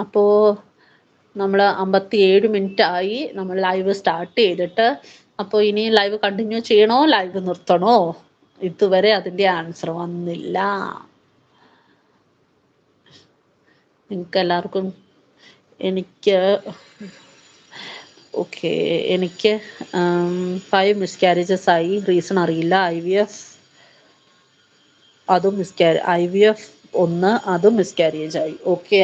അപ്പോൾ നമ്മൾ 57 മിനിറ്റ് ആയി നമ്മൾ ലൈവ് സ്റ്റാർട്ട് ചെയ്തിട്ട്. അപ്പോൾ ഇനി ലൈവ് കണ്ടിന്യൂ ചെയ്യണോ ലൈവ് നിർത്തണോ? ഇതുവരെ അതിൻ്റെ ആൻസർ വന്നില്ല. നിങ്ങൾക്ക് എല്ലാവർക്കും എനിക്ക് ഓക്കെ എനിക്ക് 5 മിസ്കാരേജസ് ആയി. റീസൺ അറിയില്ല. അതും IVF 1 അതും മിസ്കാരേജ് ആയി. ഓക്കെ,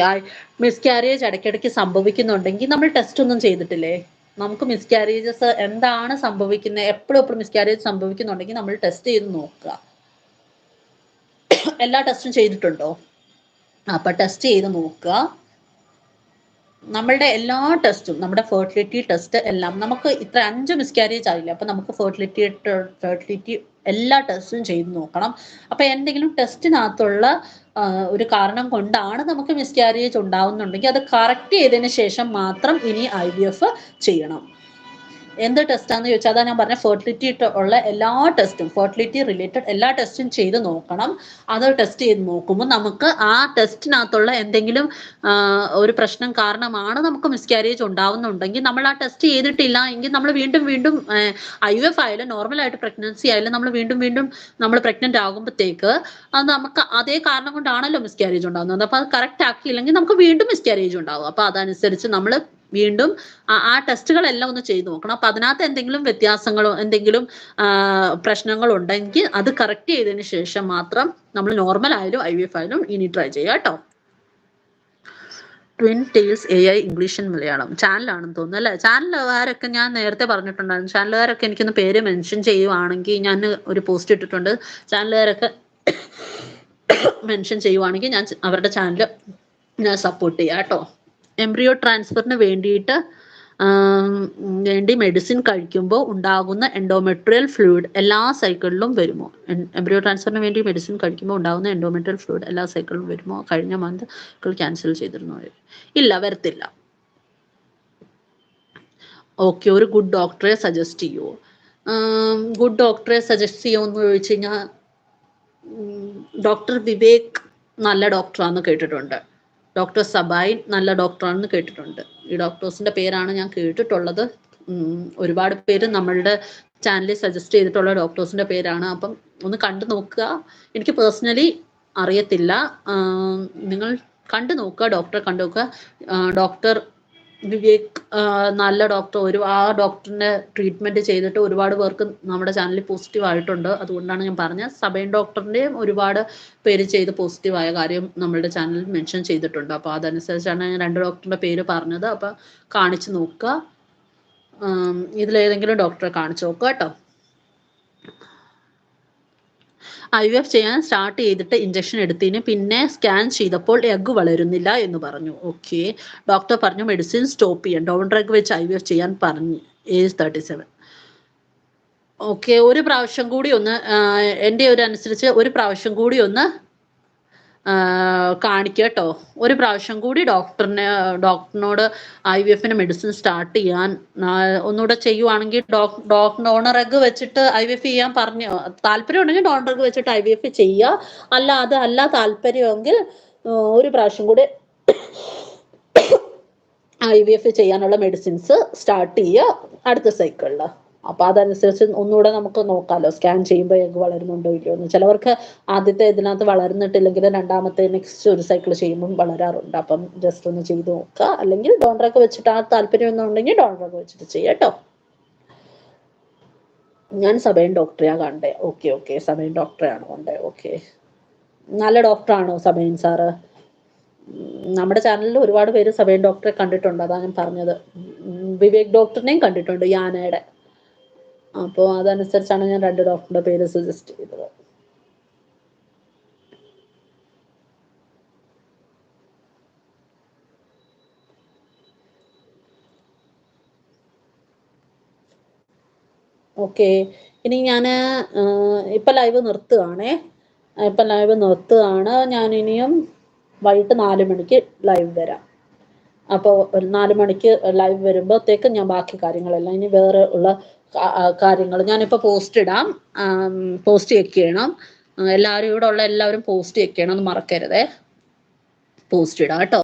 മിസ്കാരേജ് ഇടയ്ക്കിടയ്ക്ക് സംഭവിക്കുന്നുണ്ടെങ്കിൽ നമ്മൾ ടെസ്റ്റ് ഒന്നും ചെയ്തിട്ടില്ലേ? നമുക്ക് മിസ്കാരേജസ് എന്താണ് സംഭവിക്കുന്നത്, എപ്പോഴും മിസ്കാരേജ് സംഭവിക്കുന്നുണ്ടെങ്കിൽ നമ്മൾ ടെസ്റ്റ് ചെയ്ത് നോക്കുക. എല്ലാ ടെസ്റ്റും ചെയ്തിട്ടുണ്ടോ? അപ്പം ടെസ്റ്റ് ചെയ്ത് നോക്കുക. നമ്മളുടെ എല്ലാ ടെസ്റ്റും, നമ്മുടെ ഫെർട്ടിലിറ്റി ടെസ്റ്റ് എല്ലാം, നമുക്ക് ഇത്ര 5 മിസ്കാരേജ് ആയില്ല. അപ്പം നമുക്ക് ഫെർട്ടിലിറ്റി എല്ലാ ടെസ്റ്റും ചെയ്ത് നോക്കണം. അപ്പം എന്തെങ്കിലും ടെസ്റ്റിനകത്തുള്ള ഒരു കാരണം കൊണ്ടാണ് നമുക്ക് മിസ്കാരേജ് ഉണ്ടാവുന്നുണ്ടെങ്കിൽ അത് കറക്റ്റ് ചെയ്തതിന് ശേഷം മാത്രം ഇനി IVF ചെയ്യണം. എന്ത് ടെസ്റ്റാന്ന് ചോദിച്ചാൽ അതാ ഞാൻ പറഞ്ഞ ഫെർട്ടിലിറ്റി ഉള്ള എല്ലാ ടെസ്റ്റും, ഫെർട്ടിലിറ്റി റിലേറ്റഡ് എല്ലാ ടെസ്റ്റും ചെയ്ത് നോക്കണം. അത് ടെസ്റ്റ് ചെയ്ത് നോക്കുമ്പോൾ നമുക്ക് ആ ടെസ്റ്റിനകത്തുള്ള എന്തെങ്കിലും ഒരു പ്രശ്നം കാരണമാണ് നമുക്ക് മിസ്കാരേജ് ഉണ്ടാവുന്നുണ്ടെങ്കിൽ നമ്മൾ ആ ടെസ്റ്റ് ചെയ്തിട്ടില്ല എങ്കിൽ നമ്മൾ വീണ്ടും IVF ആയാലും നോർമലായിട്ട് പ്രഗ്നൻസി ആയാലും നമ്മൾ വീണ്ടും നമ്മൾ പ്രഗ്നന്റ് ആകുമ്പോഴത്തേക്ക് അത് നമുക്ക് അതേ കാരണം കൊണ്ടാണല്ലോ മിസ്കാരേജ് ഉണ്ടാകുന്നത്. അപ്പോൾ അത് കറക്റ്റ് ആക്കിയില്ലെങ്കിൽ നമുക്ക് വീണ്ടും മിസ്കാരേജ് ഉണ്ടാകും. അപ്പോൾ അതനുസരിച്ച് നമ്മൾ വീണ്ടും ആ ടെസ്റ്റുകളെല്ലാം ഒന്ന് ചെയ്ത് നോക്കണം. അപ്പം അതിനകത്ത് എന്തെങ്കിലും വ്യത്യാസങ്ങളോ എന്തെങ്കിലും പ്രശ്നങ്ങളുണ്ടെങ്കിൽ അത് കറക്റ്റ് ചെയ്തതിന് ശേഷം മാത്രം നമ്മൾ നോർമൽ ആയാലും IVF ആയാലും ഇനി ട്രൈ ചെയ്യുക കേട്ടോ. Twin tails AI English and Malayalam ചാനലാണെന്ന് തോന്നുന്നു അല്ലേ? ചാനലുകാരൊക്കെ ഞാൻ നേരത്തെ പറഞ്ഞിട്ടുണ്ടായിരുന്നു. ചാനലുകാരൊക്കെ എനിക്കൊന്ന് പേര് മെൻഷൻ ചെയ്യുവാണെങ്കിൽ, ഞാൻ ഒരു പോസ്റ്റ് ഇട്ടിട്ടുണ്ട്, ചാനലുകാരൊക്കെ മെൻഷൻ ചെയ്യുവാണെങ്കിൽ ഞാൻ അവരുടെ ചാനൽ ഞാൻ സപ്പോർട്ട് ചെയ്യാം കേട്ടോ. എംബ്രിയോ ട്രാൻസ്ഫറിന് വേണ്ടി മെഡിസിൻ കഴിക്കുമ്പോൾ ഉണ്ടാകുന്ന എൻഡോമെട്രിയൽ ഫ്ലൂയിഡ് എല്ലാ സൈക്കിളിലും വരുമോ? എംബ്രിയോ ട്രാൻസ്ഫറിന് വേണ്ടി മെഡിസിൻ കഴിക്കുമ്പോൾ ഉണ്ടാകുന്ന എൻഡോമെട്രിയൽ ഫ്ലൂയിഡ് എല്ലാ സൈക്കിളിലും വരുമോ? കഴിഞ്ഞ മന്ത് ക്യാൻസൽ ചെയ്തിരുന്നു. ഇല്ല, വരത്തില്ല. ഓക്കെ, ഒരു ഗുഡ് ഡോക്ടറെ സജസ്റ്റ് ചെയ്യുമോ? ഗുഡ് ഡോക്ടറെ സജസ്റ്റ് ചെയ്യുമെന്ന് ചോദിച്ചു കഴിഞ്ഞാൽ ഡോക്ടർ വിവേക് നല്ല ഡോക്ടറാണെന്ന് കേട്ടിട്ടുണ്ട്. ഡോക്ടർ സബായിൻ നല്ല ഡോക്ടറാണെന്ന് കേട്ടിട്ടുണ്ട്. ഈ ഡോക്ടേഴ്സിൻ്റെ പേരാണ് ഞാൻ കേട്ടിട്ടുള്ളത്. ഒരുപാട് പേര് നമ്മളുടെ ചാനലിൽ സജസ്റ്റ് ചെയ്തിട്ടുള്ള ഡോക്ടേഴ്സിൻ്റെ പേരാണ്. അപ്പം ഒന്ന് കണ്ടു നോക്കുക. എനിക്ക് പേഴ്സണലി അറിയത്തില്ല. നിങ്ങൾ കണ്ടു നോക്കുക, ഡോക്ടറെ കണ്ടു നോക്കുക. ഡോക്ടർ വിവേക് നല്ല ഡോക്ടർ. ആ ഡോക്ടറിൻ്റെ ട്രീറ്റ്മെൻറ്റ് ചെയ്തിട്ട് ഒരുപാട് പേർക്ക് നമ്മുടെ ചാനലിൽ പോസിറ്റീവ് ആയിട്ടുണ്ട്. അതുകൊണ്ടാണ് ഞാൻ പറഞ്ഞത്. സബൈൻ ഡോക്ടറിൻ്റെയും ഒരുപാട് പേര് ചെയ്ത് പോസിറ്റീവായ കാര്യം നമ്മളുടെ ചാനലിൽ മെൻഷൻ ചെയ്തിട്ടുണ്ട്. അപ്പോൾ അതനുസരിച്ചാണ് ഞാൻ 2 ഡോക്ടറിൻ്റെ പേര് പറഞ്ഞത്. അപ്പോൾ കാണിച്ച് നോക്കുക. ഇതിലേതെങ്കിലും ഡോക്ടറെ കാണിച്ച് നോക്കുക കേട്ടോ. IVF ചെയ്യാൻ സ്റ്റാർട്ട് ചെയ്തിട്ട് ഇഞ്ചക്ഷൻ എടുത്തതിന് പിന്നെ സ്കാൻ ചെയ്തപ്പോൾ എഗ് വളരുന്നില്ല എന്ന് പറഞ്ഞു. ഓക്കെ, ഡോക്ടർ പറഞ്ഞു മെഡിസിൻ സ്റ്റോപ്പ് ചെയ്യാൻ, ഡൗൺ ഡ്രഗ് വെച്ച് IVF ചെയ്യാൻ പറഞ്ഞു. ഏജ് 37. ഓക്കെ, ഒരു പ്രാവശ്യം കൂടി ഒന്ന് എൻ്റെ ഒരു അനുസരിച്ച് ഒരു പ്രാവശ്യം കൂടി ഒന്ന് കാണിക്കുക കേട്ടോ. ഒരു പ്രാവശ്യം കൂടി ഡോക്ടറിനോട് IVFന് മെഡിസിൻ സ്റ്റാർട്ട് ചെയ്യാൻ ഒന്നുകൂടെ ചെയ്യുവാണെങ്കിൽ ഡോണർ എഗ് വെച്ചിട്ട് IVF ചെയ്യാൻ പറഞ്ഞു. താല്പര്യം ഉണ്ടെങ്കിൽ ഡോണർ എഗ് വെച്ചിട്ട് IVF ചെയ്യുക. അതല്ല താല്പര്യമെങ്കിൽ ഒരു പ്രാവശ്യം കൂടി IVF ചെയ്യാനുള്ള മെഡിസിൻസ് സ്റ്റാർട്ട് ചെയ്യുക അടുത്ത സൈക്കിളിൽ. അപ്പോൾ അതനുസരിച്ച് ഒന്നുകൂടെ നമുക്ക് നോക്കാമല്ലോ, സ്കാൻ ചെയ്യുമ്പോൾ എഗ് വളരുന്നുണ്ടോ ഇല്ലയോ എന്ന്. ചിലവർക്ക് ആദ്യത്തെ ഇതിനകത്ത് വളർന്നിട്ടില്ലെങ്കിൽ രണ്ടാമത്തെ നെക്സ്റ്റ് ഒരു സൈക്കിൾ ചെയ്യുമ്പം വളരാറുണ്ട്. അപ്പം ജസ്റ്റ് ഒന്ന് ചെയ്ത് നോക്കുക. അല്ലെങ്കിൽ ഡോണറൊക്കെ വെച്ചിട്ട് ആ താല്പര്യം ഒന്നുണ്ടെങ്കിൽ ഡോണറൊക്കെ വെച്ചിട്ട് ചെയ്യാം കേട്ടോ. ഞാൻ സബൈൻ ഡോക്ടറെയാണ് കണ്ടേ. ഓക്കെ, സബൈൻ ഡോക്ടറെയാണ് കണ്ടേ. ഓക്കെ, നല്ല ഡോക്ടറാണോ സബൈൻ സാറ്? നമ്മുടെ ചാനലിൽ ഒരുപാട് പേര് സബൈൻ ഡോക്ടറെ കണ്ടിട്ടുണ്ട്. അതാണ് ഞാൻ പറഞ്ഞത്. വിവേക് ഡോക്ടറിനെയും കണ്ടിട്ടുണ്ട്, യാനയുടെ. അപ്പോൾ അതനുസരിച്ചാണ് ഞാൻ 2 ഡോക്ടറുടെ പേര് സജസ്റ്റ് ചെയ്തത്. ഓക്കെ, ഇനി ഞാൻ ഇപ്പം ലൈവ് നിർത്തുകയാണേ. ഞാൻ ഇനിയും വൈകിട്ട് 4 മണിക്ക് ലൈവ് വരാം. അപ്പോൾ 4 മണിക്ക് ലൈവ് വരുമ്പോഴത്തേക്ക് ഞാൻ ബാക്കി കാര്യങ്ങളെല്ലാം ഇനി വേറെ ഉള്ള കാര്യങ്ങൾ ഞാനിപ്പോൾ പോസ്റ്റ് ഇടാം. പോസ്റ്റ് ചെക്ക് ചെയ്യണം. എല്ലാവരും ഇവിടെ ഉള്ള എല്ലാവരും പോസ്റ്റ് ചെക്ക് ചെയ്യണം, ഒന്ന് മറക്കരുതേ. പോസ്റ്റ് ഇടാം കേട്ടോ.